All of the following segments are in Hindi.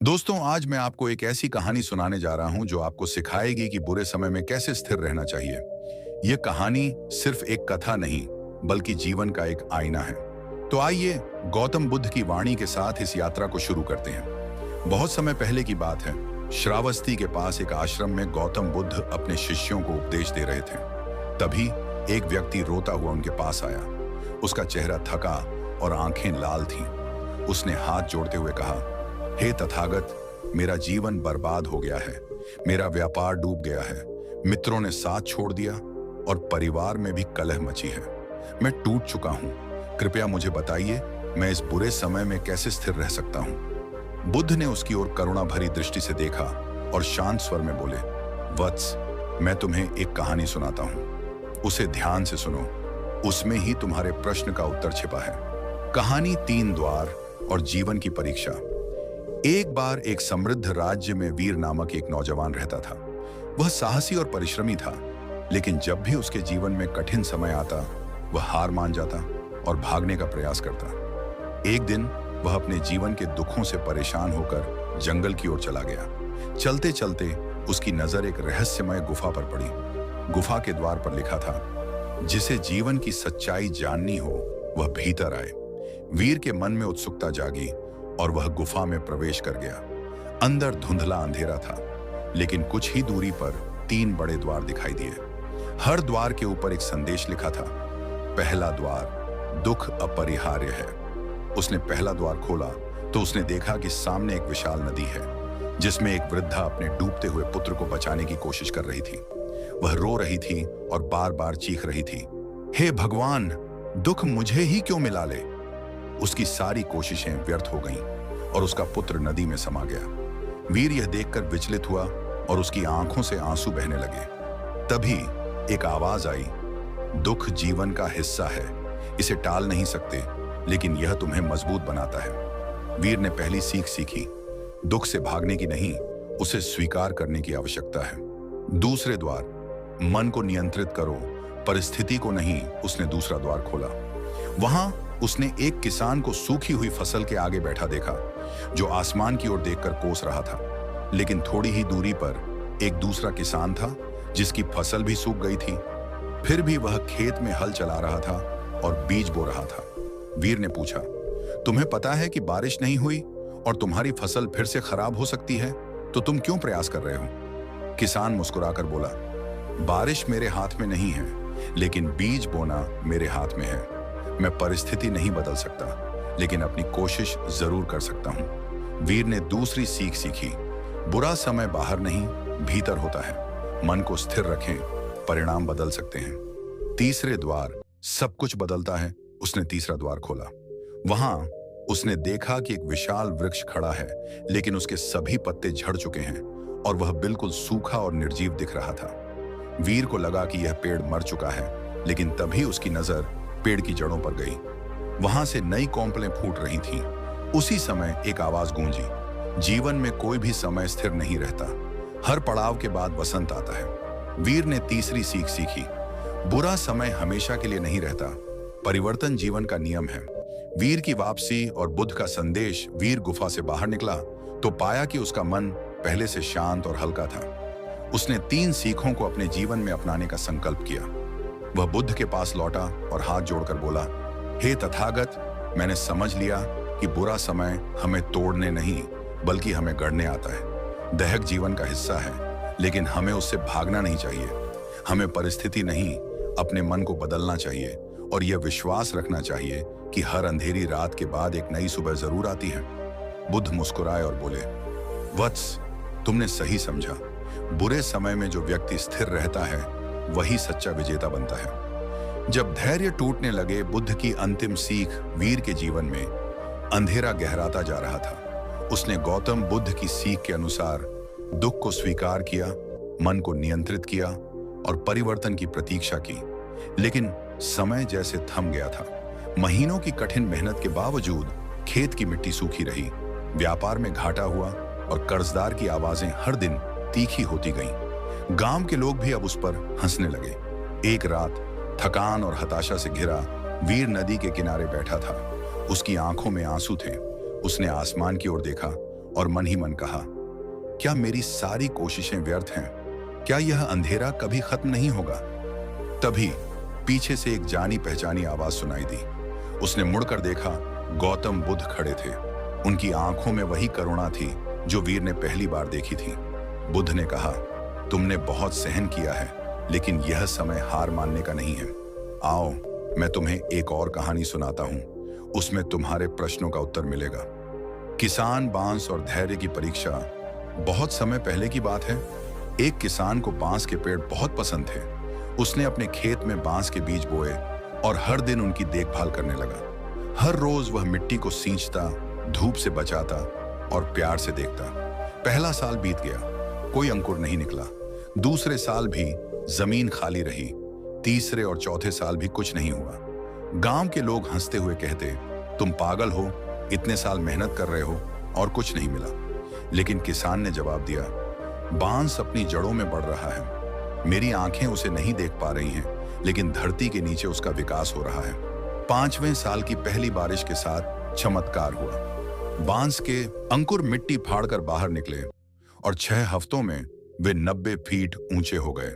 दोस्तों, आज मैं आपको एक ऐसी कहानी सुनाने जा रहा हूं जो आपको सिखाएगी कि बुरे समय में कैसे स्थिर रहना चाहिए। यह कहानी सिर्फ एक कथा नहीं, बल्कि जीवन का एक आईना है। तो आइए गौतम बुद्ध की वाणी के साथ इस यात्रा को शुरू करते हैं। बहुत समय पहले की बात है। श्रावस्ती के पास एक आश्रम में गौतम बुद्ध अपने शिष्यों को उपदेश दे रहे थे। तभी एक व्यक्ति रोता हुआ उनके पास आया। उसका चेहरा थका और आंखें लाल थीं। उसने हाथ जोड़ते हुए कहा, हे तथागत, मेरा जीवन बर्बाद हो गया है। मेरा व्यापार डूब गया है। मित्रों ने साथ छोड़ दिया और परिवार में भी कलह मची है। मैं टूट चुका हूं। कृपया मुझे बताइए, मैं इस बुरे समय में कैसे स्थिर रह सकता हूं। बुद्ध ने उसकी ओर करुणा भरी दृष्टि से देखा और शांत स्वर में बोले, वत्स, मैं तुम्हें एक कहानी सुनाता हूं। उसे ध्यान से सुनो। उसमें ही तुम्हारे प्रश्न का उत्तर छिपा है। कहानी 3 द्वार और जीवन की परीक्षा। एक बार एक समृद्ध राज्य में वीर नामक एक नौजवान रहता था। वह साहसी और परिश्रमी था, लेकिन जब भी उसके जीवन में कठिन समय आता, वह हार मान जाता और भागने का प्रयास करता। एक दिन वह अपने जीवन के दुखों से परेशान होकर जंगल की ओर चला गया। चलते चलते उसकी नजर एक रहस्यमय गुफा पर पड़ी। गुफा के द्वार पर लिखा था, जिसे जीवन की सच्चाई जाननी हो वह भीतर आए। वीर के मन में उत्सुकता जागी और वह गुफा में प्रवेश कर गया। अंदर धुंधला अंधेरा था, लेकिन कुछ ही दूरी पर 3 बड़े द्वार दिखाई दिए। हर द्वार के ऊपर एक संदेश लिखा था। पहला द्वार, दुख अपरिहार्य है। उसने पहला द्वार खोला तो उसने देखा कि सामने एक विशाल नदी है, जिसमें एक वृद्धा अपने डूबते हुए पुत्र को बचाने की कोशिश कर रही थी। वह रो रही थी और बार बार चीख रही थी, हे भगवान, दुख मुझे ही क्यों मिला ले। उसकी सारी कोशिशें व्यर्थ हो गईं और उसका पुत्र नदी में समा गया। वीर यह देखकर विचलित हुआ और उसकी आंखों से आंसू बहने लगे। तभी एक आवाज आई, दुख जीवन का हिस्सा है। इसे टाल नहीं सकते, लेकिन यह तुम्हें मजबूत बनाता है। वीर ने पहली सीख सीखी, दुख से भागने की नहीं, उसे स्वीकार करने की आवश्यकता है। दूसरे द्वार, मन को नियंत्रित करो, परिस्थिति को नहीं। उसने दूसरा द्वार खोला। वहां उसने एक किसान को सूखी हुई फसल के आगे बैठा देखा, जो आसमान की ओर देखकर कोस रहा था। लेकिन थोड़ी ही दूरी पर एक दूसरा किसान था, जिसकी फसल भी सूख गई थी। फिर भी वह खेत में हल चला रहा था और बीज बो रहा था। वीर ने पूछा, तुम्हें पता है कि बारिश नहीं हुई और तुम्हारी फसल फिर से खराब हो सकती है, तो तुम क्यों प्रयास कर रहे हो? किसान मुस्कुराकर बोला, बारिश मेरे हाथ में नहीं है, लेकिन बीज बोना मेरे हाथ में है। मैं परिस्थिति नहीं बदल सकता, लेकिन अपनी कोशिश जरूर कर सकता हूं। वीर ने दूसरी सीख सीखी, बुरा समय बाहर नहीं, भीतर होता है। मन को स्थिर रखें, परिणाम बदल सकते हैं। तीसरे द्वार, सब कुछ बदलता है। उसने तीसरा द्वार खोला। वहां उसने देखा कि एक विशाल वृक्ष खड़ा है, लेकिन उसके सभी पत्ते झड़ चुके हैं और वह बिल्कुल सूखा और निर्जीव दिख रहा था। वीर को लगा कि यह पेड़ मर चुका है, लेकिन तभी उसकी नजर पेड़ की जड़ों पर गई। वहां से नई कौंपलें फूट रही थीं। उसी समय एक आवाज गूंजी, जीवन में कोई भी समय स्थिर नहीं रहता। हर पड़ाव के बाद वसंत आता है। वीर ने तीसरी सीख सीखी, बुरा समय हमेशा के लिए नहीं रहता। परिवर्तन जीवन का नियम है। वीर की वापसी और बुद्ध का संदेश। वीर गुफा से बाहर निकला तो पाया कि उसका मन पहले से शांत और हल्का था। उसने 3 सीखों को अपने जीवन में अपनाने का संकल्प किया। वह बुद्ध के पास लौटा और हाथ जोड़कर बोला, हे तथागत, मैंने समझ लिया कि बुरा समय हमें तोड़ने नहीं, बल्कि हमें गढ़ने आता है। दहक जीवन का हिस्सा है, लेकिन हमें उससे भागना नहीं चाहिए। हमें परिस्थिति नहीं, अपने मन को बदलना चाहिए और यह विश्वास रखना चाहिए कि हर अंधेरी रात के बाद एक नई सुबह जरूर आती है। बुद्ध मुस्कुराए और बोले, वत्स, तुमने सही समझा। बुरे समय में जो व्यक्ति स्थिर रहता है, वही सच्चा विजेता बनता है। जब धैर्य टूटने लगे, बुद्ध की अंतिम सीख। वीर के जीवन में अंधेरा गहराता जा रहा था। उसने गौतम बुद्ध की सीख के अनुसार दुख को स्वीकार किया, मन को नियंत्रित किया और परिवर्तन की प्रतीक्षा की। लेकिन समय जैसे थम गया था। महीनों की कठिन मेहनत के बावजूद खेत की मिट्टी सूखी रही, व्यापार में घाटा हुआ और कर्जदार की आवाजें हर दिन तीखी होती गईं। गांव के लोग भी अब उस पर हंसने लगे। एक रात थकान और हताशा से घिरा वीर नदी के किनारे बैठा था। उसकी आंखों में आंसू थे। उसने आसमान की ओर देखा और मन ही मन कहा, क्या मेरी सारी कोशिशें व्यर्थ हैं? क्या यह अंधेरा कभी खत्म नहीं होगा? तभी पीछे से एक जानी पहचानी आवाज सुनाई दी। उसने मुड़कर देखा, गौतम बुद्ध खड़े थे। उनकी आंखों में वही करुणा थी जो वीर ने पहली बार देखी थी। बुद्ध ने कहा, तुमने बहुत सहन किया है, लेकिन यह समय हार मानने का नहीं है। आओ, मैं तुम्हें एक और कहानी सुनाता हूं, उसमें तुम्हारे प्रश्नों का उत्तर मिलेगा। किसान बांस और धैर्य की परीक्षा। बहुत समय पहले की बात है। एक किसान को बांस के पेड़ बहुत पसंद थे। उसने अपने खेत में बांस के बीज बोए और हर दिन उनकी देखभाल करने लगा। हर रोज वह मिट्टी को सींचता, धूप से बचाता और प्यार से देखता। पहला साल बीत गया, कोई अंकुर नहीं निकला। दूसरे साल भी जमीन खाली रही। तीसरे और चौथे साल भी कुछ नहीं हुआ। गांव के लोग हंसते हुए कहते, तुम पागल हो, इतने साल मेहनत कर रहे हो और कुछ नहीं मिला। लेकिन किसान ने जवाब दिया, बांस अपनी जड़ों में बढ़ रहा है। मेरी आंखें उसे नहीं देख पा रही हैं, लेकिन धरती के नीचे उसका विकास हो रहा है। 5वें साल की पहली बारिश के साथ चमत्कार हुआ। बांस के अंकुर मिट्टी फाड़कर बाहर निकले और 6 हफ्तों में वे 90 फीट ऊंचे हो गए।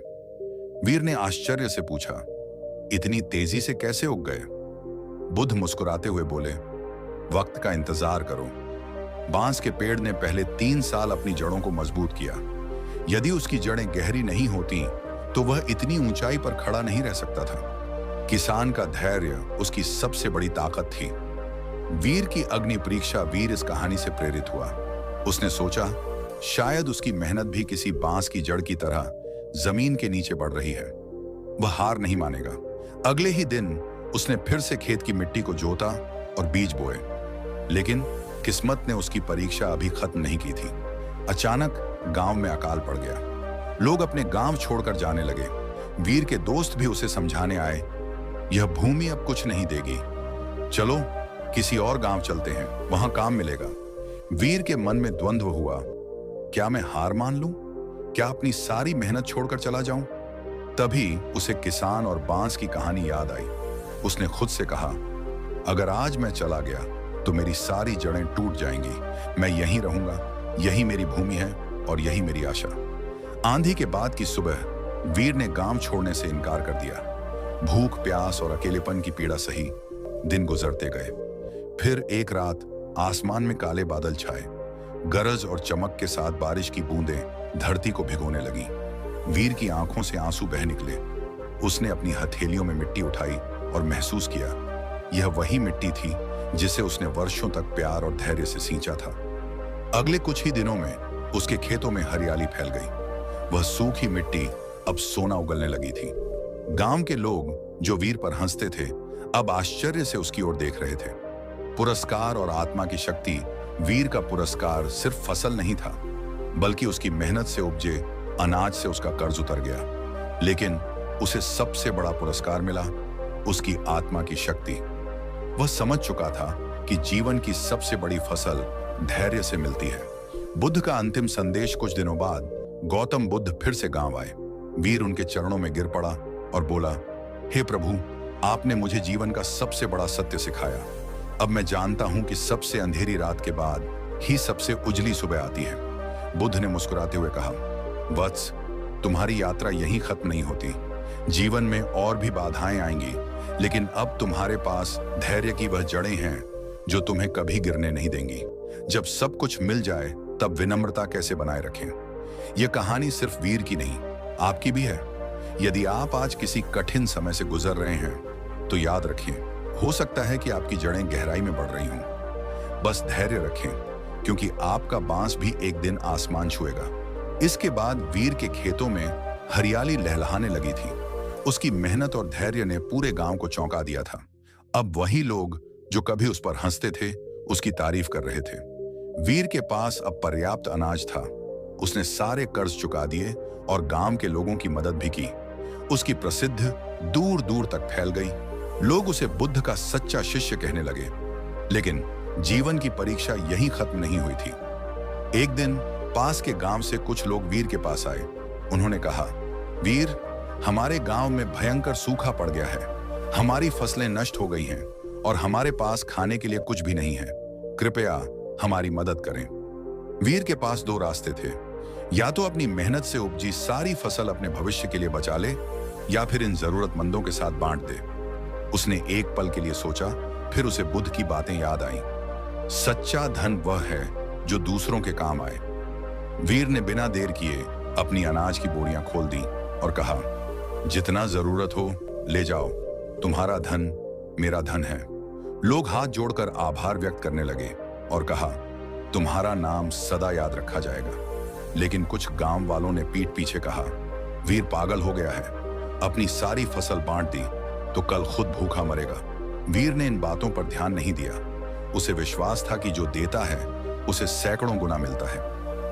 वीर ने आश्चर्य से पूछा, इतनी तेजी से कैसे उग गए? बुद्ध मुस्कुराते हुए बोले, वक्त का इंतजार करो। बांस के पेड़ ने पहले 3 साल अपनी जड़ों को मजबूत किया। यदि उसकी जड़ें गहरी नहीं होती तो वह इतनी ऊंचाई पर खड़ा नहीं रह सकता था। किसान का धैर्य उसकी सबसे बड़ी ताकत थी। वीर की अग्नि परीक्षा। वीर इस कहानी से प्रेरित हुआ। उसने सोचा, शायद उसकी मेहनत भी किसी बांस की जड़ की तरह जमीन के नीचे बढ़ रही है। वह हार नहीं मानेगा। अगले ही दिन उसने फिर से खेत की मिट्टी को जोता और बीज बोए। लेकिन किस्मत ने उसकी परीक्षा अभी खत्म नहीं की थी। अचानक गांव में अकाल पड़ गया। लोग अपने गांव छोड़कर जाने लगे। वीर के दोस्त भी उसे समझाने आए, यह भूमि अब कुछ नहीं देगी, चलो किसी और गांव चलते हैं, वहां काम मिलेगा। वीर के मन में द्वंद्व हुआ, क्या मैं हार मान लूं? क्या अपनी सारी मेहनत छोड़कर चला जाऊं? तभी उसे किसान और बांस की कहानी याद आई। उसने खुद से कहा, अगर आज मैं चला गया तो मेरी सारी जड़ें टूट जाएंगी। मैं यहीं रहूंगा, यही मेरी भूमि है और यही मेरी आशा। आंधी के बाद की सुबह वीर ने गांव छोड़ने से इनकार कर दिया। भूख, प्यास और अकेलेपन की पीड़ा सही दिन गुजरते गए। फिर एक रात आसमान में काले बादल छाए। गरज और चमक के साथ बारिश की बूंदें धरती को भिगोने लगीं। वीर की आंखों से आंसू बह निकले। उसने अपनी हथेलियों में मिट्टी उठाई और महसूस किया, यह वही मिट्टी थी जिसे उसने वर्षों तक प्यार और धैर्य से सींचा था। अगले कुछ ही दिनों में उसके खेतों में हरियाली फैल गई। वह सूखी मिट्टी अब सोना उगलने लगी थी। गांव के लोग जो वीर पर हंसते थे, अब आश्चर्य से उसकी ओर देख रहे थे। पुरस्कार और आत्मा की शक्ति। वीर का पुरस्कार सिर्फ फसल नहीं था, बल्कि उसकी मेहनत से उपजे अनाज से उसका कर्ज उतर गया। लेकिन उसे सबसे बड़ा पुरस्कार मिला, उसकी आत्मा की शक्ति। वह समझ चुका था कि जीवन की सबसे बड़ी फसल धैर्य से मिलती है। बुद्ध का अंतिम संदेश। कुछ दिनों बाद गौतम बुद्ध फिर से गांव आए। वीर उनके चरणों में गिर पड़ा और बोला, हे प्रभु, आपने मुझे जीवन का सबसे बड़ा सत्य सिखाया। अब मैं जानता हूं कि सबसे अंधेरी रात के बाद ही सबसे उजली सुबह आती है। बुद्ध ने मुस्कुराते हुए कहा, वत्स, तुम्हारी यात्रा यहीं खत्म नहीं होती। जीवन में और भी बाधाएं आएंगी, लेकिन अब तुम्हारे पास धैर्य की वह जड़ें हैं जो तुम्हें कभी गिरने नहीं देंगी। जब सब कुछ मिल जाए तब विनम्रता कैसे बनाए रखें। यह कहानी सिर्फ वीर की नहीं, आपकी भी है। यदि आप आज किसी कठिन समय से गुजर रहे हैं तो याद रखें, हो सकता है कि आपकी जड़ें गहराई में बढ़ रही हों। बस धैर्य रखें, क्योंकि आपका बांस भी एक दिन आसमान छुएगा। इसके बाद वीर के खेतों में हरियाली लहलहाने लगी थी। उसकी मेहनत और धैर्य ने पूरे गांव को चौंका दिया था। अब वही लोग जो कभी उस पर हंसते थे, उसकी तारीफ कर रहे थे। वीर के पास अब पर्याप्त अनाज था। उसने सारे कर्ज चुका दिए और गांव के लोगों की मदद भी की। उसकी प्रसिद्धि दूर दूर तक फैल गई। लोग उसे बुद्ध का सच्चा शिष्य कहने लगे। लेकिन जीवन की परीक्षा यहीं खत्म नहीं हुई थी। एक दिन पास के गांव से कुछ लोग वीर के पास आए। उन्होंने कहा, वीर, हमारे गांव में भयंकर सूखा पड़ गया है। हमारी फसलें नष्ट हो गई हैं और हमारे पास खाने के लिए कुछ भी नहीं है। कृपया हमारी मदद करें। वीर के पास दो रास्ते थे, या तो अपनी मेहनत से उपजी सारी फसल अपने भविष्य के लिए बचा ले, या फिर इन जरूरतमंदों के साथ बांट दे। उसने एक पल के लिए सोचा, फिर उसे बुद्ध की बातें याद आईं। सच्चा धन वह है जो दूसरों के काम आए। वीर ने बिना देर किए अपनी अनाज की बोरियां खोल दी और कहा, जितना जरूरत हो ले जाओ, तुम्हारा धन मेरा धन है। लोग हाथ जोड़कर आभार व्यक्त करने लगे और कहा, तुम्हारा नाम सदा याद रखा जाएगा। लेकिन कुछ गांव वालों ने पीठ पीछे कहा, वीर पागल हो गया है, अपनी सारी फसल बांट दी तो कल खुद भूखा मरेगा। वीर ने इन बातों पर ध्यान नहीं दिया। उसे विश्वास था कि जो देता है उसे सैकड़ों गुना मिलता है।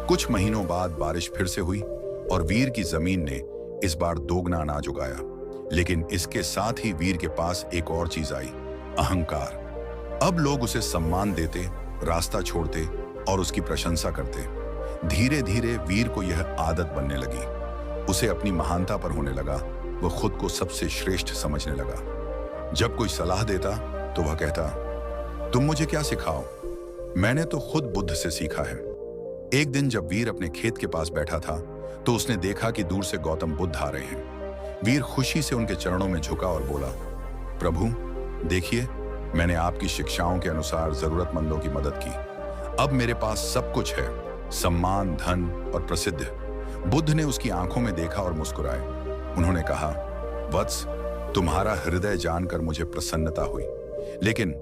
कुछ महीनों बाद बारिश फिर से हुई और वीर की जमीन ने इस बार दोगुना अनाज उगाया। लेकिन इसके साथ ही वीर के पास एक और चीज आई, अहंकार। अब लोग उसे सम्मान देते, रास्ता छोड़ते और उसकी प्रशंसा करते। धीरे धीरे वीर को यह आदत बनने लगी। उसे अपनी महानता पर होने लगा। वह खुद को सबसे श्रेष्ठ समझने लगा। जब कोई सलाह देता तो वह कहता, तुम मुझे क्या सिखाओ, मैंने तो खुद बुद्ध से सीखा है। एक दिन जब वीर अपने खेत के पास बैठा था तो उसने देखा कि दूर से गौतम बुद्ध आ रहे हैं। वीर खुशी से उनके चरणों में झुका और बोला, प्रभु देखिए, मैंने आपकी शिक्षाओं के अनुसार जरूरतमंदों की मदद की। अब मेरे पास सब कुछ है, सम्मान, धन और प्रसिद्ध। बुद्ध ने उसकी आंखों में देखा और मुस्कुराए। उन्होंने कहा, वत्स, तुम्हारा हृदय जानकर मुझे प्रसन्नता हुई, लेकिन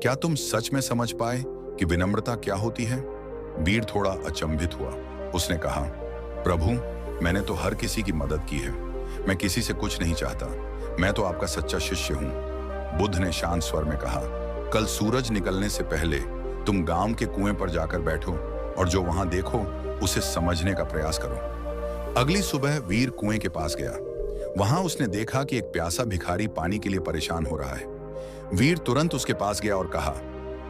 क्या तुम सच में समझ पाए कि विनम्रता क्या होती है? वीर थोड़ा अचंभित हुआ। उसने कहा, प्रभु, मैंने तो हर किसी की मदद की है, मैं किसी से कुछ नहीं चाहता, मैं तो आपका सच्चा शिष्य हूं। बुद्ध ने शांत स्वर में कहा, कल सूरज निकलने से पहले तुम गांव के कुएं पर जाकर बैठो और जो वहां देखो उसे समझने का प्रयास करो। अगली सुबह वीर कुएं के पास गया। वहां उसने देखा कि एक प्यासा भिखारी पानी के लिए परेशान हो रहा है। वीर तुरंत उसके पास गया और कहा,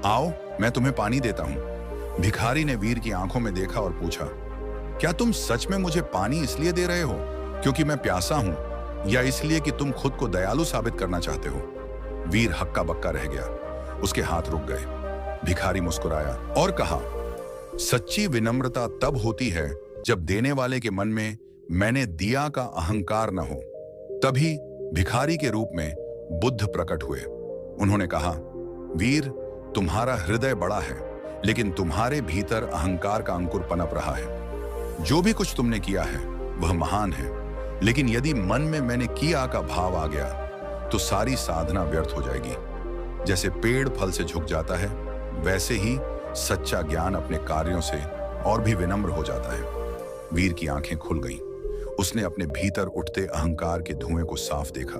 आओ मैं तुम्हें पानी देता हूं। भिखारी ने वीर की आंखों में देखा और पूछा, क्या तुम सच में मुझे पानी इसलिए दे रहे हो क्योंकि मैं प्यासा हूं, या इसलिए कि तुम खुद को दयालु साबित करना चाहते हो? वीर हक्का बक्का रह गया। उसके हाथ रुक गए। भिखारी मुस्कुराया और कहा, सच्ची विनम्रता तब होती है जब देने वाले के मन में मैंने दिया का अहंकार न हो। तभी भिखारी के रूप में बुद्ध प्रकट हुए। उन्होंने कहा, वीर, तुम्हारा हृदय बड़ा है, लेकिन तुम्हारे भीतर अहंकार का अंकुर पनप रहा है। जो भी कुछ तुमने किया है वह महान है, लेकिन यदि मन में मैंने किया का भाव आ गया तो सारी साधना व्यर्थ हो जाएगी। जैसे पेड़ फल से झुक जाता है, वैसे ही सच्चा ज्ञान अपने कार्यों से और भी विनम्र हो जाता है। वीर की आंखें खुल गईं। उसने अपने भीतर उठते अहंकार के धुएं को साफ देखा।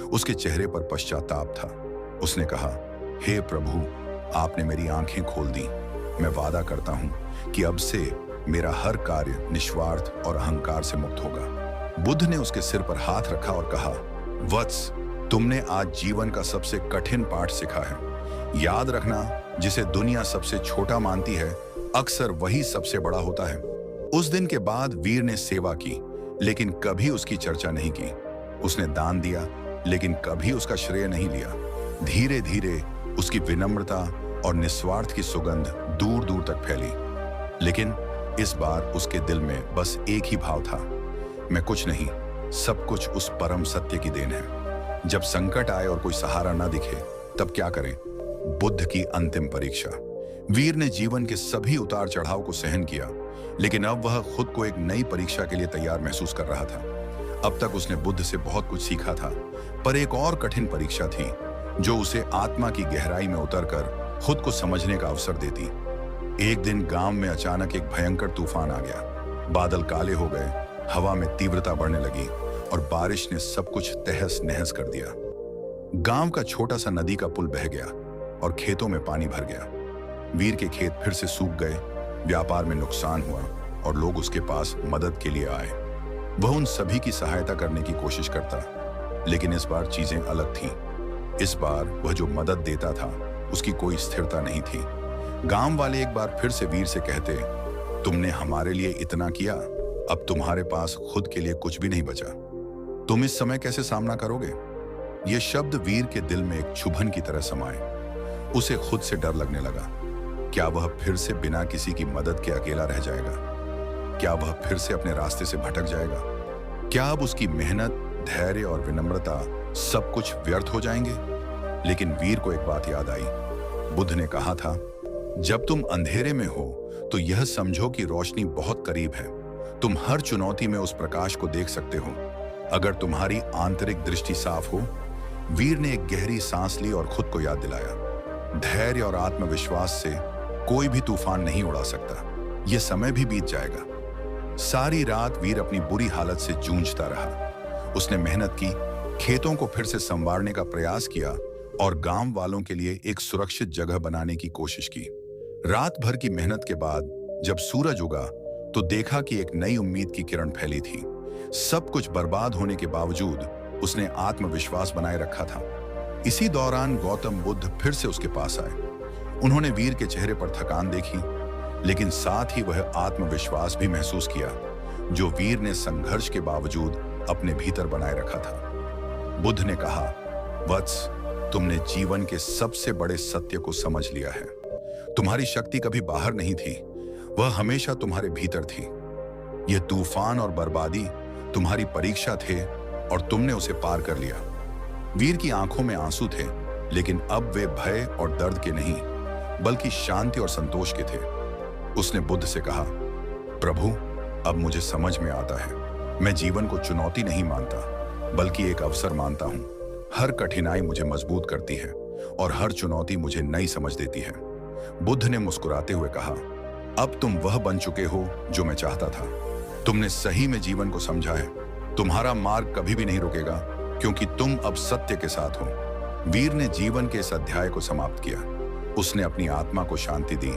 उसके चेहरे पर पश्चाताप था। उसने कहा, हे प्रभु, आपने मेरी आंखें खोल दी। मैं वादा करता हूं कि अब से मेरा हर कार्य निस्वार्थ और अहंकार से मुक्त होगा। बुद्ध ने उसके सिर पर हाथ रखा और कहा, वत्स, तुमने आज जीवन का सबसे कठिन पाठ सीखा है। याद रखना, जिसे दुनिया सबसे छोटा मानती है, अक्सर वही सबसे बड़ा होता है। उस दिन के बाद वीर ने सेवा की, लेकिन कभी उसकी चर्चा नहीं की। उसने दान दिया, लेकिन कभी उसका श्रेय नहीं लिया। धीरे धीरे उसकी विनम्रता और निस्वार्थ की सुगंध दूर दूर तक फैली। लेकिन इस बार उसके दिल में बस एक ही भाव था, मैं कुछ नहीं, सब कुछ उस परम सत्य की देन है। जब संकट आए और कोई सहारा न दिखे, तब क्या करें? बुद्ध की अंतिम परीक्षा। वीर ने जीवन के सभी उतार चढ़ाव को सहन किया, लेकिन अब वह खुद को एक नई परीक्षा के लिए तैयार महसूस कर रहा था। अब तक उसने बुद्ध से बहुत कुछ सीखा था, पर एक और कठिन परीक्षा थी जो उसे आत्मा की गहराई में उतरकर खुद को समझने का अवसर देती। एक दिन गांव में अचानक एक भयंकर तूफान आ गया। बादल काले हो गए, हवा में तीव्रता बढ़ने लगी और बारिश ने सब कुछ तहस नहस कर दिया। गांव का छोटा सा नदी का पुल बह गया और खेतों में पानी भर गया। वीर के खेत फिर से सूख गए, व्यापार में नुकसान हुआ और लोग उसके पास मदद के लिए आए। वह उन सभी की सहायता करने की कोशिश करता, लेकिन इस बार चीजें अलग थीं। इस बार वह जो मदद देता था उसकी कोई स्थिरता नहीं थी। गांव वाले एक बार फिर से वीर से कहते, तुमने हमारे लिए इतना किया, अब तुम्हारे पास खुद के लिए कुछ भी नहीं बचा, तुम इस समय कैसे सामना करोगे? ये शब्द वीर के दिल में एक चुभन की तरह समाए। उसे खुद से डर लगने लगा। क्या वह फिर से बिना किसी की मदद के अकेला रह जाएगा? क्या वह फिर से अपने रास्ते से भटक जाएगा? क्या अब उसकी मेहनत, धैर्य और विनम्रता सब कुछ व्यर्थ हो जाएंगे? लेकिन वीर को एक बात याद आई। बुद्ध ने कहा था, जब तुम अंधेरे में हो तो यह समझो कि रोशनी बहुत करीब है। तुम हर चुनौती में उस प्रकाश को देख सकते हो, अगर तुम्हारी आंतरिक दृष्टि साफ हो। वीर ने एक गहरी सांस ली और खुद को याद दिलाया, धैर्य और आत्मविश्वास से कोई भी तूफान नहीं उड़ा सकता। यह समय भी बीत जाएगा। सारी रात वीर अपनी बुरी हालत से जूझता रहा। उसने मेहनत की, खेतों को फिर से संवारने का प्रयास किया और गांव वालों के लिए एक सुरक्षित जगह बनाने की कोशिश की। रात भर की मेहनत के बाद जब सूरज उगा तो देखा कि एक नई उम्मीद की किरण फैली थी। सब कुछ बर्बाद होने के बावजूद उसने आत्मविश्वास बनाए रखा था। इसी दौरान गौतम बुद्ध फिर से उसके पास आए। उन्होंने वीर के चेहरे पर थकान देखी, लेकिन साथ ही वह आत्मविश्वास भी महसूस किया जो वीर ने संघर्ष के बावजूद अपने भीतर बनाए रखा था। बुद्ध ने कहा, वत्स, तुमने जीवन के सबसे बड़े सत्य को समझ लिया है। तुम्हारी शक्ति कभी बाहर नहीं थी, वह हमेशा तुम्हारे भीतर थी। यह तूफान और बर्बादी तुम्हारी परीक्षा थे और तुमने उसे पार कर लिया। वीर की आंखों में आंसू थे, लेकिन अब वे भय और दर्द के नहीं, बल्कि शांति और संतोष के थे। उसने बुद्ध से कहा, प्रभु, अब मुझे समझ में आता है। मैं जीवन को चुनौती नहीं मानता, बल्कि एक अवसर मानता हूं। हर कठिनाई मुझे मजबूत करती है और हर चुनौती मुझे नई समझ देती है। बुद्ध ने मुस्कुराते हुए कहा, अब तुम वह बन चुके हो जो मैं चाहता था। तुमने सही में जीवन को समझा है। तुम्हारा मार्ग कभी भी नहीं रुकेगा, क्योंकि तुम अब सत्य के साथ हो। वीर ने जीवन के इस अध्याय को समाप्त किया। उसने अपनी आत्मा को शांति दी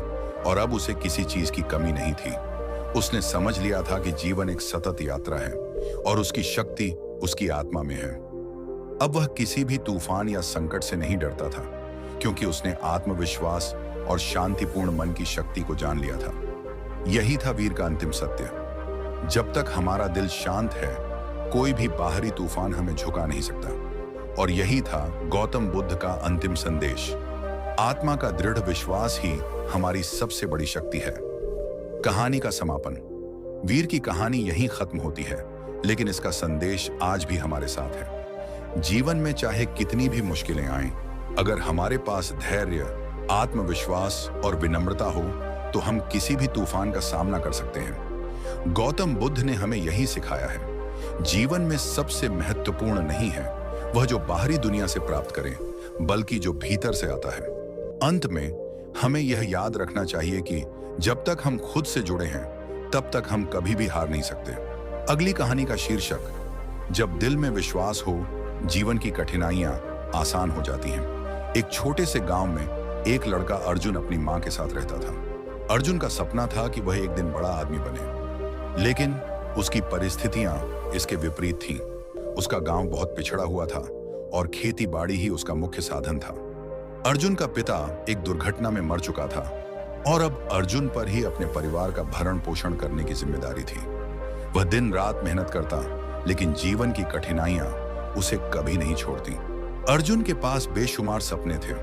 और अब उसे किसी चीज की कमी नहीं थी। उसने समझ लिया था कि जीवन एक सतत यात्रा है और उसकी शक्ति उसकी आत्मा में है। अब वह किसी भी तूफान या संकट से नहीं डरता था, क्योंकि उसने आत्मविश्वास और शांतिपूर्ण मन की शक्ति को जान लिया था। यही था वीर का अंतिम सत्य। जब तक हमारा दिल शांत है, कोई भी बाहरी तूफान हमें झुका नहीं सकता। और यही था गौतम बुद्ध का अंतिम संदेश। आत्मा का दृढ़ विश्वास ही हमारी सबसे बड़ी शक्ति है। कहानी का समापन। वीर की कहानी यहीं खत्म होती है, लेकिन इसका संदेश आज भी हमारे साथ है। जीवन में चाहे कितनी भी मुश्किलें आएं, अगर हमारे पास धैर्य, आत्मविश्वास और विनम्रता हो तो हम किसी भी तूफान का सामना कर सकते हैं। गौतम बुद्ध ने हमें यही सिखाया है। जीवन में सबसे महत्वपूर्ण नहीं है वह जो बाहरी दुनिया से प्राप्त करें, बल्कि जो भीतर से आता है। अंत में हमें यह याद रखना चाहिए कि जब तक हम खुद से जुड़े हैं, तब तक हम कभी भी हार नहीं सकते। अगली कहानी का शीर्षक, जब दिल में विश्वास हो, जीवन की कठिनाइयां आसान हो जाती हैं। एक छोटे से गांव में एक लड़का अर्जुन अपनी मां के साथ रहता था। अर्जुन का सपना था कि वह एक दिन बड़ा आदमी बने, लेकिन उसकी परिस्थितियां इसके विपरीत थीं। उसका गांव बहुत पिछड़ा हुआ था और खेती बाड़ी ही उसका मुख्य साधन था। अर्जुन का पिता एक दुर्घटना में मर चुका था और अब अर्जुन पर ही अपने परिवार का भरण पोषण करने की जिम्मेदारी थी। वह दिन रात मेहनत करता, लेकिन जीवन की कठिनाइयां उसे कभी नहीं छोड़ती। अर्जुन के पास बेशुमार सपने थे,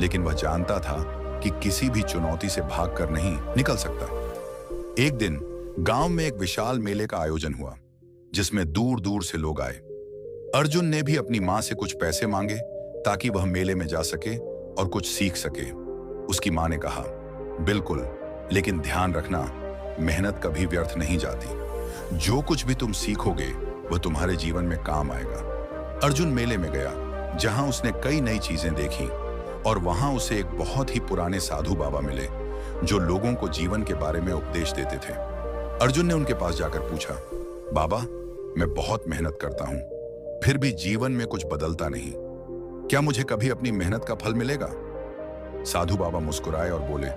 लेकिन वह जानता था कि किसी भी चुनौती से भागकर नहीं निकल सकता। एक दिन गांव में एक विशाल मेले का आयोजन हुआ, जिसमें दूर दूर से लोग आए। अर्जुन ने भी अपनी मां से कुछ पैसे मांगे ताकि वह मेले में जा सके और कुछ सीख सके। उसकी मां ने कहा, बिल्कुल, लेकिन ध्यान रखना, मेहनत कभी व्यर्थ नहीं जाती। जो कुछ भी तुम सीखोगे वह तुम्हारे जीवन में काम आएगा। अर्जुन मेले में गया, जहां उसने कई नई चीजें देखी और वहां उसे एक बहुत ही पुराने साधु बाबा मिले, जो लोगों को जीवन के बारे में उपदेश देते थे। अर्जुन ने उनके पास जाकर पूछा, बाबा, मैं बहुत मेहनत करता हूं, फिर भी जीवन में कुछ बदलता नहीं। क्या मुझे कभी अपनी मेहनत का फल मिलेगा? साधु बाबा मुस्कुराए और बोले,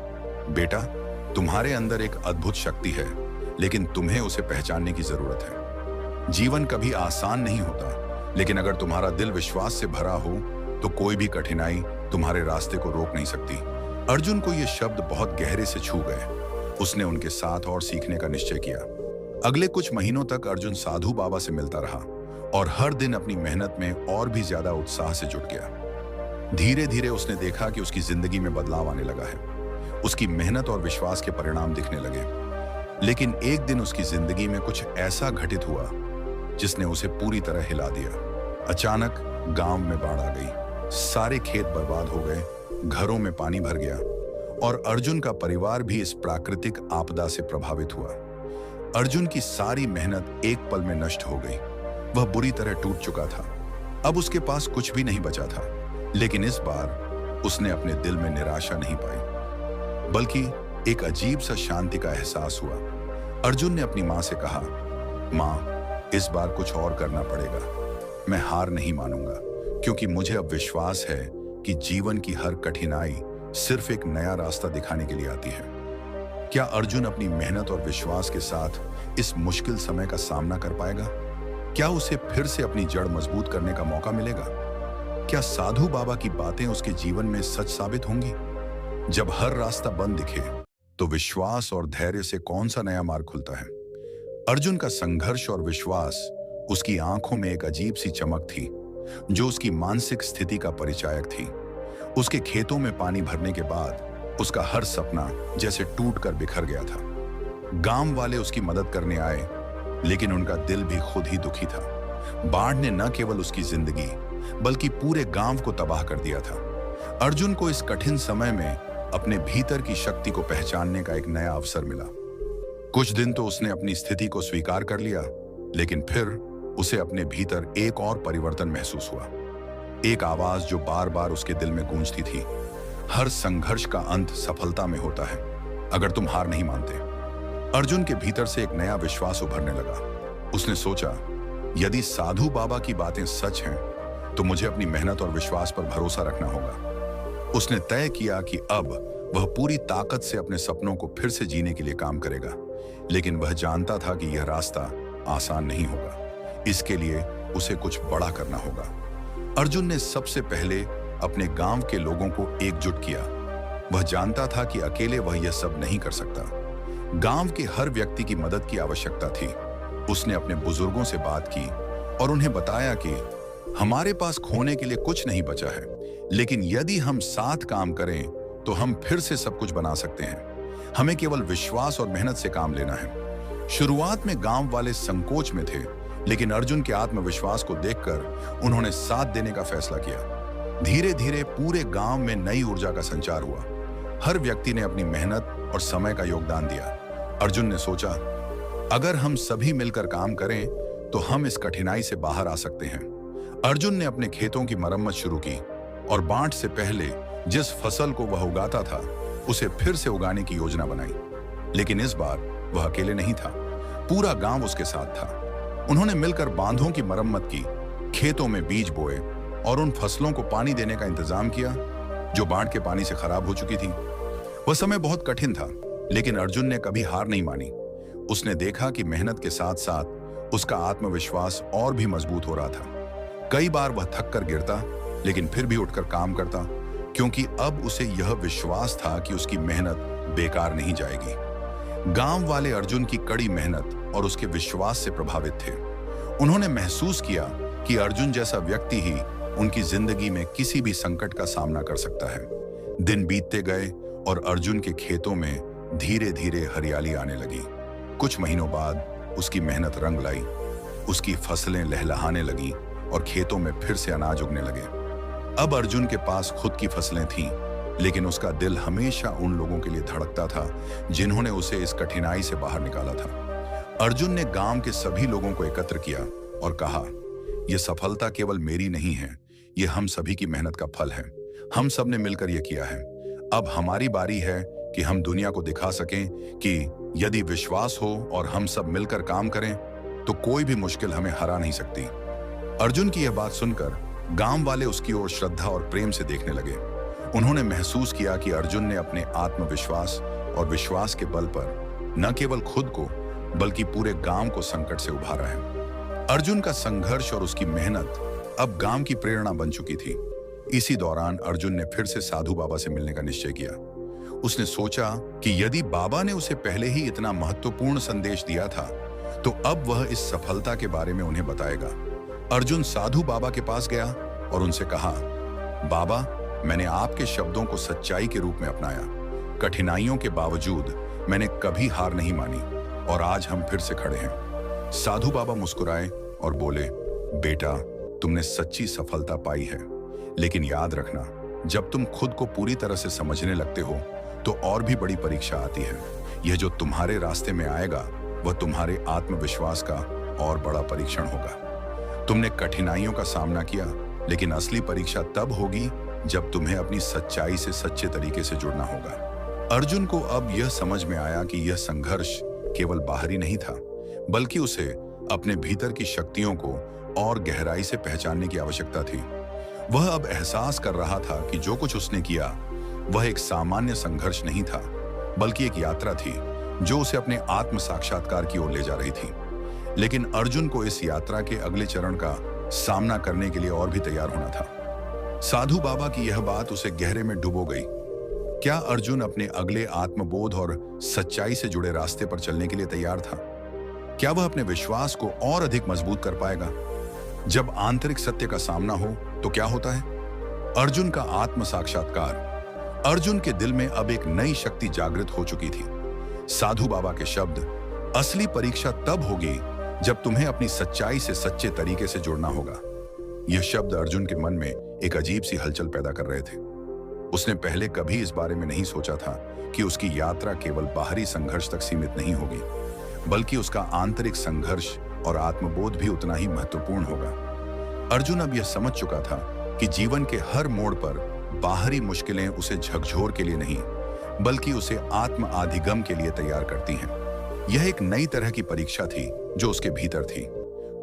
बेटा, तुम्हारे अंदर एक अद्भुत शक्ति है, लेकिन तुम्हें उसे पहचानने की जरूरत है। जीवन कभी आसान नहीं होता, लेकिन अगर तुम्हारा दिल विश्वास से भरा हो तो कोई भी कठिनाई तुम्हारे रास्ते को रोक नहीं सकती। अर्जुन को ये शब्द बहुत गहरे से छू गए। उसने उनके साथ और सीखने का निश्चय किया। अगले कुछ महीनों तक अर्जुन साधु बाबा से मिलता रहा और हर दिन अपनी मेहनत में और भी ज्यादा उत्साह से जुट गया। धीरे धीरे उसने देखा कि उसकी जिंदगी में बदलाव आने लगा है। उसकी मेहनत और विश्वास के परिणाम दिखने लगे। लेकिन एक दिन उसकी जिंदगी में कुछ ऐसा घटित हुआ जिसने उसे पूरी तरह हिला दिया। अचानक गांव में बाढ़ आ गई, सारे खेत बर्बाद हो गए, घरों में पानी भर गया और अर्जुन का परिवार भी इस प्राकृतिक आपदा से प्रभावित हुआ। अर्जुन की सारी मेहनत एक पल में नष्ट हो गई। वह बुरी तरह टूट चुका था। अब उसके पास कुछ भी नहीं बचा था। लेकिन इस बार उसने अपने दिल में निराशा नहीं पाई, बल्कि एक अजीब सा शांति का एहसास हुआ। अर्जुन ने अपनी मां से कहा, मां, इस बार कुछ और करना पड़ेगा। मैं हार नहीं मानूंगा, क्योंकि मुझे अब विश्वास है कि जीवन की हर कठिनाई सिर्फ एक नया रास्ता दिखाने के लिए आती है। क्या अर्जुन अपनी मेहनत और विश्वास के साथ इस मुश्किल समय का सामना कर पाएगा? क्या उसे फिर से अपनी जड़ मजबूत करने का मौका मिलेगा? क्या साधु बाबा की बातें उसके जीवन में सच साबित होंगी? जब हर रास्ता बंद दिखे तो विश्वास और धैर्य से कौन सा नया मार्ग खुलता है? अर्जुन का संघर्ष और विश्वास उसकी आंखों में एक अजीब सी चमक थी, जो उसकी मानसिक स्थिति का परिचायक थी। उसके खेतों में पानी भरने के बाद उसका हर सपना जैसे टूटकर बिखर गया था। गांव वाले उसकी मदद करने आए, लेकिन उनका दिल भी खुद ही दुखी था। बाढ़ ने न केवल उसकी जिंदगी बल्कि पूरे गांव को तबाह कर दिया था। अर्जुन को इस कठिन समय में अपने भीतर की शक्ति को पहचानने का एक नया अवसर मिला। कुछ दिन तो उसने अपनी स्थिति को स्वीकार कर लिया, लेकिन फिर उसे अपने भीतर एक और परिवर्तन महसूस हुआ। एक आवाज जो बार बार उसके दिल में गूंजती थी, हर संघर्ष का अंत सफलता में होता है, अगर तुम हार नहीं मानते। अर्जुन के भीतर से एक नया विश्वास उभरने लगा। उसने सोचा, यदि साधु बाबा की बातें सच हैं, तो मुझे अपनी मेहनत और विश्वास पर भरोसा रखना होगा। उसने तय किया कि अब वह पूरी ताकत से अपने सपनों को फिर से जीने के लिए काम करेगा। लेकिन वह जानता था कि यह रास्ता आसान नहीं होगा। इसके लिए उसे कुछ बड़ा करना होगा। अर्जुन ने सबसे पहले अपने गांव के लोगों को एकजुट किया। वह जानता था कि अकेले वह यह सब नहीं कर सकता। गांव के हर व्यक्ति की मदद की आवश्यकता थी। उसने अपने बुजुर्गों से बात की और उन्हें बताया कि हमारे पास खोने के लिए कुछ नहीं बचा है, लेकिन यदि हम साथ काम करें तो हम फिर से सब कुछ बना सकते हैं। हमें केवल विश्वास और मेहनत से काम लेना है। शुरुआत में गांव वाले संकोच में थे, लेकिन अर्जुन के आत्मविश्वास को देखकर उन्होंने साथ देने का फैसला किया। धीरे धीरे पूरे गांव में नई ऊर्जा का संचार हुआ। हर व्यक्ति ने अपनी मेहनत और समय का योगदान दिया। अर्जुन ने सोचा, अगर हम सभी मिलकर काम करें तो हम इस कठिनाई से बाहर आ सकते हैं। अर्जुन ने अपने खेतों की मरम्मत शुरू की और बाढ़ से पहले जिस फसल को वह उगाता था उसे फिर से उगाने की योजना बनाई। लेकिन इस बार वह अकेले नहीं था, पूरा गांव उसके साथ था। उन्होंने मिलकर बांधों की मरम्मत की, खेतों में बीज बोए और उन फसलों को पानी देने का इंतजाम किया जो बाढ़ के पानी से खराब हो चुकी थी। वह समय बहुत कठिन था, लेकिन अर्जुन ने कभी हार नहीं मानी। उसने देखा कि मेहनत के साथ साथ उसका आत्मविश्वास और भी मजबूत हो रहा था। कई बार वह थक कर गिरता, लेकिन फिर भी उठकर काम करता, क्योंकि अब उसे यह विश्वास था कि उसकी मेहनत बेकार नहीं जाएगी। गांव वाले अर्जुन की कड़ी मेहनत और उसके विश्वास से प्रभावित थे। उन्होंने महसूस किया कि अर्जुन जैसा व्यक्ति ही उनकी जिंदगी में किसी भी संकट का सामना कर सकता है। दिन बीतते गए और अर्जुन के खेतों में धीरे धीरे हरियाली आने लगी। कुछ महीनों बाद उसकी मेहनत रंग लाई। उसकी फसलें लहलहाने लगी और खेतों में फिर से अनाज उगने लगे। अब अर्जुन के पास खुद की फसलें थीं, लेकिन उसका दिल हमेशा उन लोगों के लिए धड़कता था जिन्होंने उसे इस कठिनाई से बाहर निकाला था। अर्जुन ने गांव के सभी लोगों को एकत्र किया और कहा, यह सफलता केवल मेरी नहीं है, यह हम सभी की मेहनत का फल है। हम सब ने मिलकर यह किया है। अब हमारी बारी है कि हम दुनिया को दिखा सकें कि यदि विश्वास हो और हम सब मिलकर काम करें तो कोई भी मुश्किल हमें हरा नहीं सकती। अर्जुन की यह बात सुनकर गांव वाले उसकी ओर श्रद्धा और प्रेम से देखने लगे। उन्होंने महसूस किया कि अर्जुन ने अपने आत्मविश्वास और विश्वास के बल पर न केवल खुद को बल्कि पूरे गांव को संकट से उभारा है। अर्जुन का संघर्ष और उसकी मेहनत अब गांव की प्रेरणा बन चुकी थी। इसी दौरान अर्जुन ने फिर से साधु बाबा से मिलने का निश्चय किया। उसने सोचा कि यदि बाबा ने उसे पहले ही इतना महत्वपूर्ण संदेश दिया था, तो अब वह इस सफलता के बारे में उन्हें बताएगा। अर्जुन साधु बाबा के पास गया और उनसे कहा, बाबा, मैंने आपके शब्दों को सच्चाई के रूप में अपनाया। कठिनाइयों के बावजूद मैंने कभी हार नहीं मानी और आज हम फिर से खड़े हैं। साधु बाबा मुस्कुराए और बोले, बेटा, तुमने सच्ची सफलता पाई है, लेकिन याद रखना, जब तुम खुद को पूरी तरह से समझने लगते हो तो और भी बड़ी परीक्षा आती है। यह जो तुम्हारे रास्ते में आएगा वह तुम्हारे आत्मविश्वास का और बड़ा परीक्षण होगा। तुमने कठिनाइयों का सामना किया, लेकिन असली परीक्षा तब होगी जब तुम्हें अपनी सच्चाई से सच्चे तरीके से जुड़ना होगा। अर्जुन को अब यह समझ में आया कि यह संघर्ष केवल बाहरी नहीं था, बल्कि उसे अपने भीतर की शक्तियों को और गहराई से पहचानने की आवश्यकता थी। वह अब एहसास कर रहा था कि जो कुछ उसने किया वह एक सामान्य संघर्ष नहीं था, बल्कि एक यात्रा थी जो उसे अपने आत्म साक्षात्कार की ओर ले जा रही थी। लेकिन अर्जुन को इस यात्रा के अगले चरण का सामना करने के लिए और भी तैयार होना था। साधु बाबा की यह बात उसे गहरे में डुबो गई। क्या अर्जुन अपने अगले आत्मबोध और सच्चाई से जुड़े रास्ते पर चलने के लिए तैयार था? क्या वह अपने विश्वास को और अधिक मजबूत कर पाएगा? जब आंतरिक सत्य का सामना हो तो क्या होता है? अर्जुन का आत्म साक्षात्कार। अर्जुन के दिल में अब एक नई शक्ति जागृत हो चुकी थी। साधु बाबा के शब्द, असली परीक्षा तब होगी जब तुम्हें अपनी सच्चाई से सच्चे तरीके से जुड़ना होगा। यह शब्द अर्जुन के मन में एक अजीब सी हलचल पैदा कर रहे थे। उसने पहले कभी इस बारे में नहीं सोचा था कि उसकी यात्रा केवल बाहरी संघर्ष तक सीमित नहीं होगी, बल्कि उसका आंतरिक संघर्ष और आत्मबोध भी उतना ही महत्वपूर्ण होगा। अर्जुन अब यह समझ चुका था कि जीवन के हर मोड़ पर बाहरी मुश्किलें उसे झकझोर के लिए नहीं, बल्कि उसे आत्म आधिगम के लिए तैयार करती हैं। यह एक नई तरह की परीक्षा थी जो उसके भीतर थी।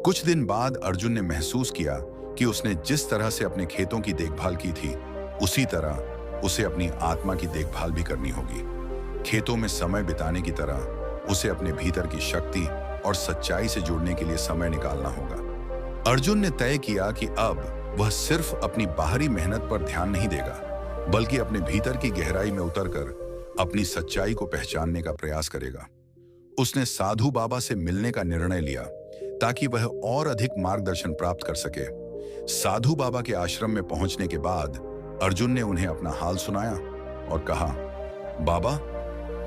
कुछ दिन बाद अर्जुन ने महसूस किया कि उसने जिस तरह से अपने खेतों की देखभाल की थी, उसी तरह उसे अपनी आत्मा की देखभाल भी करनी होगी। खेतों में समय बिताने की तरह उसे अपने भीतर की शक्ति और सच्चाई से जुड़ने के लिए समय निकालना होगा। अर्जुन ने तय किया कि अब वह सिर्फ अपनी बाहरी मेहनत पर ध्यान नहीं देगा, बल्कि अपने भीतर की गहराई में उतरकर अपनी सच्चाई को पहचानने का प्रयास करेगा। उसने साधु बाबा से मिलने का निर्णय लिया ताकि वह और अधिक मार्गदर्शन प्राप्त कर सके। साधु बाबा के आश्रम में पहुंचने के बाद अर्जुन ने उन्हें अपना हाल सुनाया और कहा, बाबा,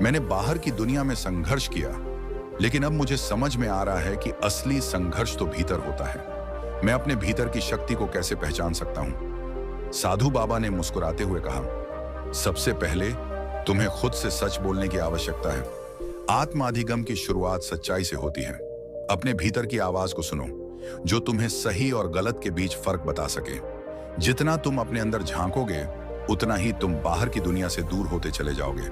मैंने बाहर की दुनिया में संघर्ष किया, लेकिन अब मुझे समझ में आ रहा है कि असली संघर्ष तो भीतर होता है। मैं अपने भीतर की शक्ति को कैसे पहचान सकता हूं? साधु बाबा ने मुस्कुराते हुए कहा, सबसे पहले तुम्हें खुद से सच बोलने की आवश्यकता है। आत्माधिगम की शुरुआत सच्चाई से होती है। अपने भीतर की आवाज को सुनो, जो तुम्हें सही और गलत के बीच फर्क बता सके। जितना तुम अपने अंदर झांकोगे, उतना ही तुम बाहर की दुनिया से दूर होते चले जाओगे।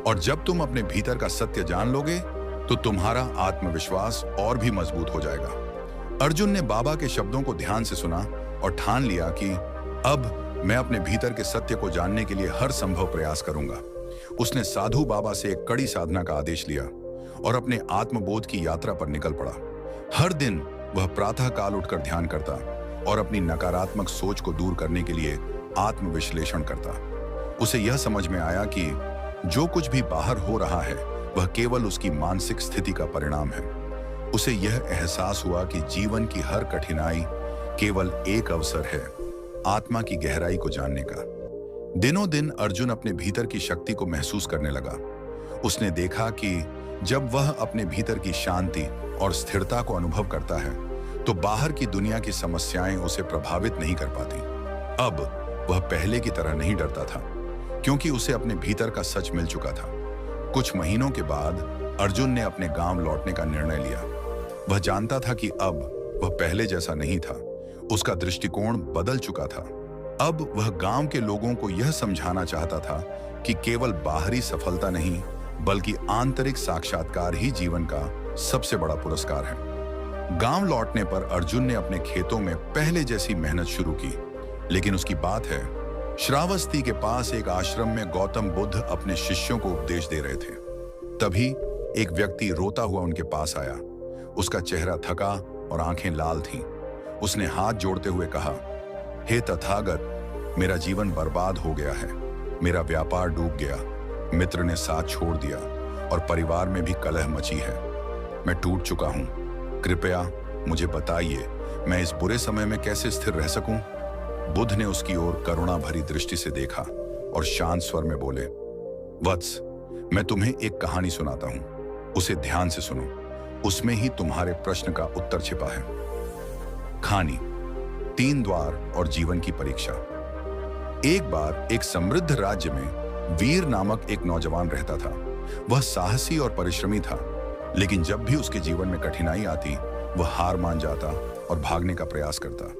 और जब तुम अपने भीतर का सत्य जान लोगे, तो तुम्हारा आत्मविश्वास और भी मजबूत हो जाएगा। अर्जुन ने बाबा के शब्दों को ध्यान से सुना और ठान लिया कि अब मैं अपने भीतर के सत्य को जानने के लिए हर संभव प्रयास करूंगा। उसने साधु बाबा से एक कड़ी साधना का आदेश लिया और अपने आत्मबोध की यात्रा पर निकल पड़ा। हर दिन वह प्रातः काल उठकर ध्यान करता और अपनी नकारात्मक सोच को दूर करने के लिए आत्मविश्लेषण करता। उसे यह समझ में आया कि जो कुछ भी बाहर हो रहा है वह केवल उसकी मानसिक स्थिति का परिणाम है। उसे यह एहसास हुआ कि जीवन की हर कठिनाई केवल एक अवसर है आत्मा की गहराई को जानने का। दिनों दिन अर्जुन अपने भीतर की शक्ति को महसूस करने लगा। उसने देखा कि जब वह अपने भीतर की शांति और स्थिरता को अनुभव करता है, तो बाहर की दुनिया की समस्याएं उसे प्रभावित नहीं कर पाती। अब वह पहले की तरह नहीं डरता था, क्योंकि उसे अपने भीतर का सच मिल चुका था। कुछ महीनों के बाद अर्जुन ने अपने गांव लौटने का निर्णय लिया। वह जानता था कि अब वह पहले जैसा नहीं था। उसका दृष्टिकोण बदल चुका था। अब वह गांव के लोगों को यह समझाना चाहता था कि केवल बाहरी सफलता नहीं, बल्कि आंतरिक साक्षात्कार ही जीवन का सबसे बड़ा पुरस्कार है। गांव लौटने पर अर्जुन ने अपने खेतों में पहले जैसी मेहनत शुरू की, लेकिन उसकी बात है, श्रावस्ती के पास एक आश्रम में गौतम बुद्ध अपने शिष्यों को उपदेश दे रहे थे। तभी एक व्यक्ति रोता हुआ उनके पास आया। उसका चेहरा थका और आंखें लाल थीं। उसने हाथ जोड़ते हुए कहा, हे तथागत, मेरा जीवन बर्बाद हो गया है। मेरा व्यापार डूब गया, मित्र ने साथ छोड़ दिया और परिवार में भी कलह मची है। मैं टूट चुका हूं। कृपया मुझे बताइए, मैं इस बुरे समय में कैसे स्थिर रह सकूं? बुद्ध ने उसकी ओर करुणा भरी दृष्टि से देखा और शांत स्वर में बोले, वत्स, मैं तुम्हें एक कहानी सुनाता हूं, उसे ध्यान से सुनो। उसमें ही तुम्हारे प्रश्न का उत्तर छिपा है। कहानी, 3 द्वार और जीवन की परीक्षा। एक बार एक समृद्ध राज्य में वीर नामक एक नौजवान रहता था। वह साहसी और परिश्रमी था, लेकिन जब भी उसके जीवन में कठिनाई आती, वह हार मान जाता और भागने का प्रयास करता।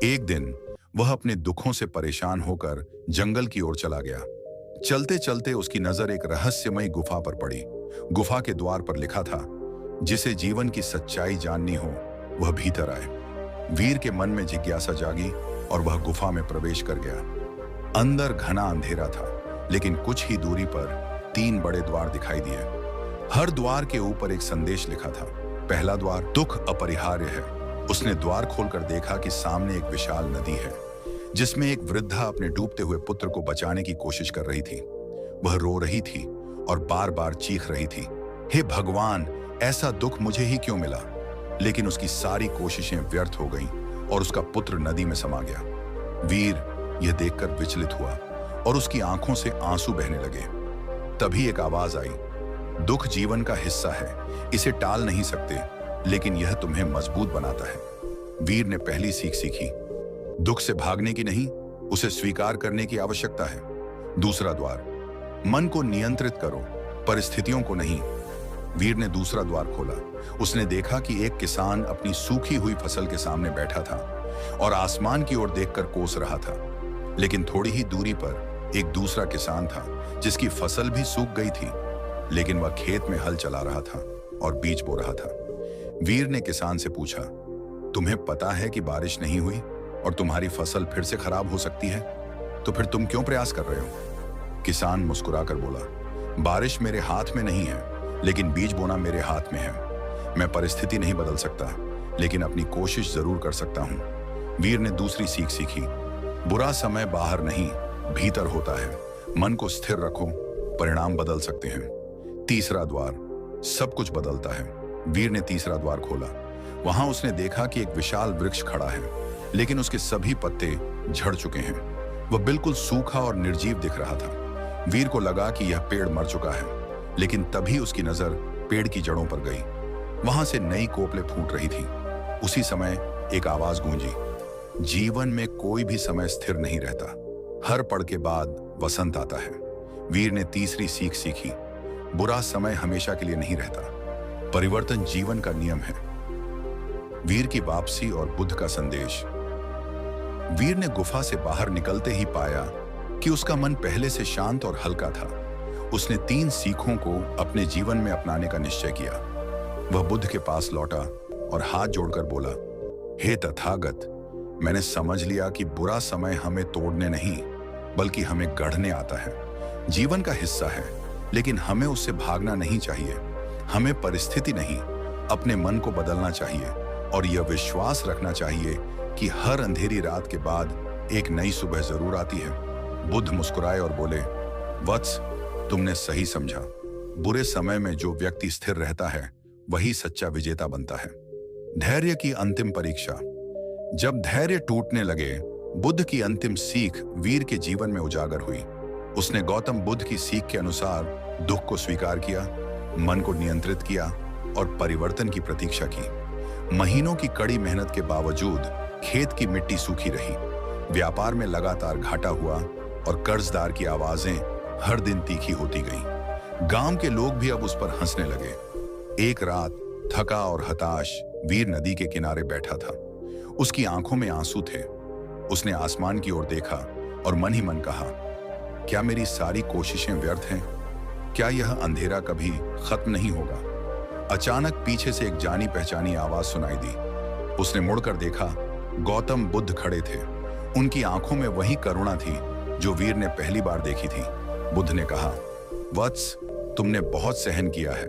एक दिन वह अपने दुखों से परेशान होकर जंगल की ओर चला गया। चलते चलते उसकी नजर एक रहस्यमयी गुफा पर पड़ी। गुफा के द्वार पर लिखा था, जिसे जीवन की सच्चाई जाननी हो वह भीतर आए। वीर के मन में जिज्ञासा जागी और वह गुफा में प्रवेश कर गया। अंदर घना अंधेरा था, लेकिन कुछ ही दूरी पर 3 बड़े द्वार दिखाई दिए। हर द्वार के ऊपर एक संदेश लिखा था। पहला द्वार, दुख अपरिहार्य है। उसने द्वार खोलकर देखा कि सामने एक विशाल नदी है, जिसमें एक वृद्धा अपने डूबते हुए पुत्र को बचाने की कोशिश कर रही थी। वह रो रही थी और बार बार चीख रही थी, हे भगवान, ऐसा दुख मुझे ही क्यों मिला। लेकिन उसकी सारी कोशिशें व्यर्थ हो गईं और उसका पुत्र नदी में समा गया। वीर यह देखकर विचलित हुआ और उसकी आंखों से आंसू बहने लगे। तभी एक आवाज आई, दुख जीवन का हिस्सा है, इसे टाल नहीं सकते, लेकिन यह तुम्हें मजबूत बनाता है। वीर ने पहली सीख सीखी, दुख से भागने की नहीं, उसे स्वीकार करने की आवश्यकता है। दूसरा द्वार, मन को नियंत्रित करो, परिस्थितियों को नहीं। वीर ने दूसरा द्वार खोला। उसने देखा कि एक किसान अपनी सूखी हुई फसल के सामने बैठा था और आसमान की ओर देखकर कोस रहा था। लेकिन थोड़ी ही दूरी पर एक दूसरा किसान था, जिसकी फसल भी सूख गई थी, लेकिन वह खेत में हल चला रहा था और बीज बो रहा था। वीर ने किसान से पूछा, तुम्हें पता है कि बारिश नहीं हुई और तुम्हारी फसल फिर से खराब हो सकती है, तो फिर तुम क्यों प्रयास कर रहे हो? किसान मुस्कुराकर बोला, बारिश मेरे हाथ में नहीं है, लेकिन बीज बोना मेरे हाथ में है। मैं परिस्थिति नहीं बदल सकता, लेकिन अपनी कोशिश जरूर कर सकता हूं। वीर ने दूसरी सीख सीखी, बुरा समय बाहर नहीं, भीतर होता है। मन को स्थिर रखो, परिणाम बदल सकते हैं। तीसरा द्वार, सब कुछ बदलता है। वीर ने तीसरा द्वार खोला। वहां उसने देखा कि एक विशाल वृक्ष खड़ा है, लेकिन उसके सभी पत्ते झड़ चुके हैं। वह बिल्कुल सूखा और निर्जीव दिख रहा था। वीर को लगा कि यह पेड़ मर चुका है, लेकिन तभी उसकी नजर पेड़ की जड़ों पर गई। वहां से नई कोपलें फूट रही थी। उसी समय एक आवाज गूंजी, जीवन में कोई भी समय स्थिर नहीं रहता, हर पड़ के बाद वसंत आता है। वीर ने तीसरी सीख सीखी, बुरा समय हमेशा के लिए नहीं रहता, परिवर्तन जीवन का नियम है। वीर की वापसी और बुद्ध का संदेश। वीर ने गुफा से बाहर निकलते ही पाया कि उसका मन पहले से शांत और हल्का था। उसने 3 सीखों को अपने जीवन में अपनाने का निश्चय किया। वह बुद्ध के पास लौटा और हाथ जोड़कर बोला, हे तथागत, मैंने समझ लिया कि बुरा समय हमें तोड़ने नहीं, बल्कि हमें गढ़ने आता है। जीवन का हिस्सा है, लेकिन हमें उससे भागना नहीं चाहिए। हमें परिस्थिति नहीं, अपने मन को बदलना चाहिए और यह विश्वास रखना चाहिए कि हर अंधेरी रात के बाद एक नई सुबह जरूर आती है। बुद्ध मुस्कुराए और बोले, वत्स, तुमने सही समझा। बुरे समय में जो व्यक्ति स्थिर रहता है, वही सच्चा विजेता बनता है। धैर्य की अंतिम परीक्षा। जब धैर्य टूटने लगे, बुद्ध की अंतिम सीख वीर के जीवन में उजागर हुई। उसने गौतम बुद्ध की सीख के अनुसार दुख को स्वीकार किया, मन को नियंत्रित किया और परिवर्तन की प्रतीक्षा की। महीनों की कड़ी मेहनत के बावजूद खेत की मिट्टी सूखी रही, व्यापार में लगातार घाटा हुआ और कर्जदार की आवाजें हर दिन तीखी होती गईं। गांव के लोग भी अब उस पर हंसने लगे। एक रात थका और हताश वीर नदी के किनारे बैठा था। उसकी आंखों में आंसू थे। उसने आसमान की ओर देखा और मन ही मन कहा, क्या मेरी सारी कोशिशें व्यर्थ हैं? क्या यह अंधेरा कभी खत्म नहीं होगा? अचानक पीछे से एक जानी पहचानी आवाज सुनाई दी। उसने मुड़कर देखा, गौतम बुद्ध खड़े थे। उनकी आंखों में वही करुणा थी जो वीर ने पहली बार देखी थी। बुद्ध ने कहा, वत्स, तुमने बहुत सहन किया है,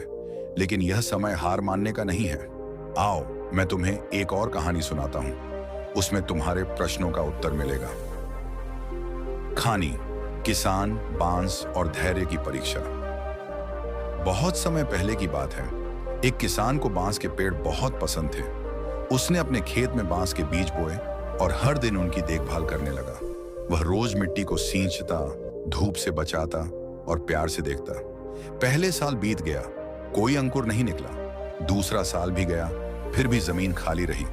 लेकिन यह समय हार मानने का नहीं है। आओ, मैं तुम्हें एक और कहानी सुनाता हूं, उसमें तुम्हारे प्रश्नों का उत्तर मिलेगा। कहानी, किसान, बांस और धैर्य की परीक्षा। बहुत समय पहले की बात है। एक किसान को बांस के पेड़ बहुत पसंद थे। उसने अपने खेत में बांस के बीज बोए और हर दिन उनकी देखभाल करने लगा। वह रोज मिट्टी को सींचता, धूप से बचाता और प्यार से देखता। पहले साल बीत गया, कोई अंकुर नहीं निकला। दूसरा साल भी गया, फिर भी जमीन खाली रही।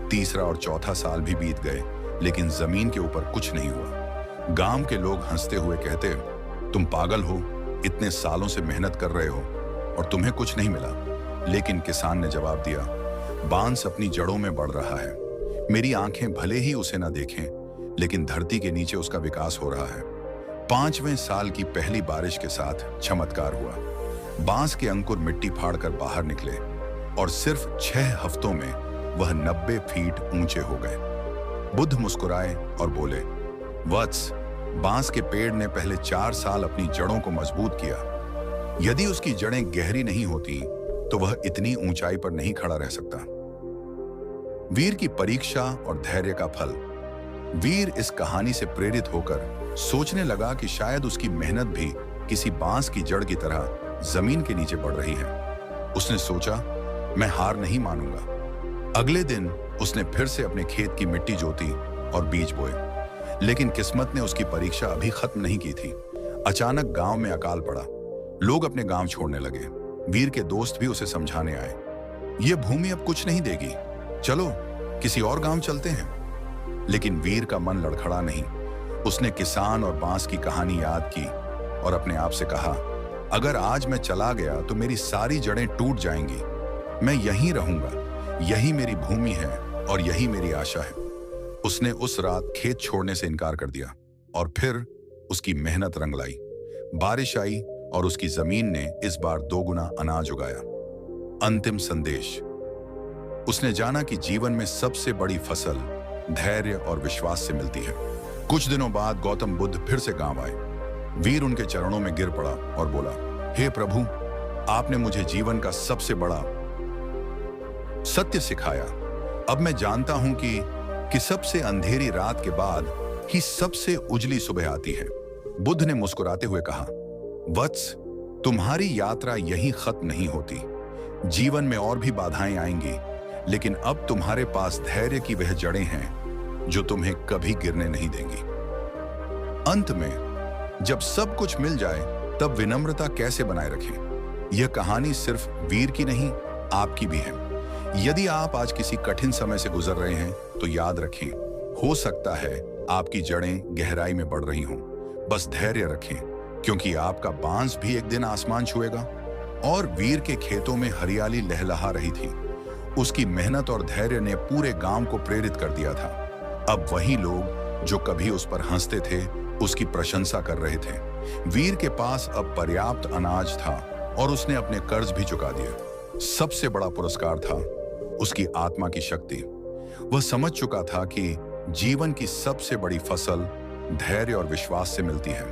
तीसरा और चौथा साल भी बीत गए, लेकिन जमीन के ऊपर कुछ नहीं हुआ। गांव के लोग हंसते हुए कहते, तुम पागल हो, इतने सालों से मेहनत कर रहे हो और तुम्हें कुछ नहीं मिला। लेकिन किसान ने जवाब दिया, बांस अपनी जड़ों में बढ़ रहा है। मेरी आंखें भले ही उसे ना देखें, लेकिन धरती के नीचे उसका विकास हो रहा है। 5वें साल की पहली बारिश के साथ चमत्कार हुआ। बांस के अंकुर मिट्टी फाड़कर बाहर निकले और सिर्फ 6 हफ्तों में वह 90 फीट ऊंचे हो गए। बुद्ध मुस्कुराए और बोले, वत्स, बांस के पेड़ ने पहले 4 साल अपनी जड़ों को मजबूत किया। यदि उसकी जड़ें गहरी नहीं होती तो वह इतनी ऊंचाई पर नहीं खड़ा रह सकता। वीर की परीक्षा और धैर्य का फल। वीर इस कहानी से प्रेरित होकर सोचने लगा कि शायद उसकी मेहनत भी किसी बांस की जड़ की तरह जमीन के नीचे बढ़ रही है। उसने सोचा, मैं हार नहीं मानूंगा। अगले दिन उसने फिर से अपने खेत की मिट्टी जोती और बीज बोए। लेकिन किस्मत ने उसकी परीक्षा अभी खत्म नहीं की थी। अचानक गांव में अकाल पड़ा। लोग अपने गांव छोड़ने लगे। वीर के दोस्त भी उसे समझाने आए, यह भूमि अब कुछ नहीं देगी, चलो किसी और गांव चलते हैं। लेकिन वीर का मन लड़खड़ा नहीं। उसने किसान और बांस की कहानी याद की और अपने आप से कहा, अगर आज मैं चला गया तो मेरी सारी जड़ें टूट जाएंगी। मैं यहीं रहूंगा, यही मेरी भूमि है और यही मेरी आशा है। उसने उस रात खेत छोड़ने से इनकार कर दिया और फिर उसकी मेहनत रंग लाई। बारिश आई और उसकी जमीन ने इस बार 2 गुना अनाज उगाया। अंतिम संदेश। उसने जाना कि जीवन में सबसे बड़ी फसल धैर्य और विश्वास से मिलती है। कुछ दिनों बाद गौतम बुद्ध फिर से गांव आए। वीर उनके चरणों में गिर पड़ा और बोला, हे प्रभु, आपने मुझे जीवन का सबसे बड़ा सत्य सिखाया। अब मैं जानता हूं कि सबसे अंधेरी रात के बाद ही सबसे उजली सुबह आती है। बुद्ध ने मुस्कुराते हुए कहा, वत्स, तुम्हारी यात्रा यहीं खत्म नहीं होती। जीवन में और भी बाधाएं आएंगी, लेकिन अब तुम्हारे पास धैर्य की वह जड़ें हैं जो तुम्हें कभी गिरने नहीं देंगी। अंत में जब सब कुछ मिल जाए तब विनम्रता कैसे बनाए रखें, यह कहानी सिर्फ वीर की नहीं, आपकी भी है। यदि आप आज किसी कठिन समय से गुजर रहे हैं तो याद रखें, हो सकता है आपकी जड़ें गहराई में बढ़ रही हों। बस धैर्य रखें, क्योंकि आपका बांस भी एक दिन आसमान छुएगा। और वीर के खेतों में हरियाली लहलहा रही थी। उसकी मेहनत और धैर्य ने पूरे गांव को प्रेरित कर दिया था। अब वही लोग जो कभी उस पर हंसते थे, उसकी प्रशंसा कर रहे थे। वीर के पास अब पर्याप्त अनाज था और उसने अपने कर्ज भी चुका दिए। सबसे बड़ा पुरस्कार था उसकी आत्मा की शक्ति। वह समझ चुका था कि जीवन की सबसे बड़ी फसल धैर्य और विश्वास से मिलती है।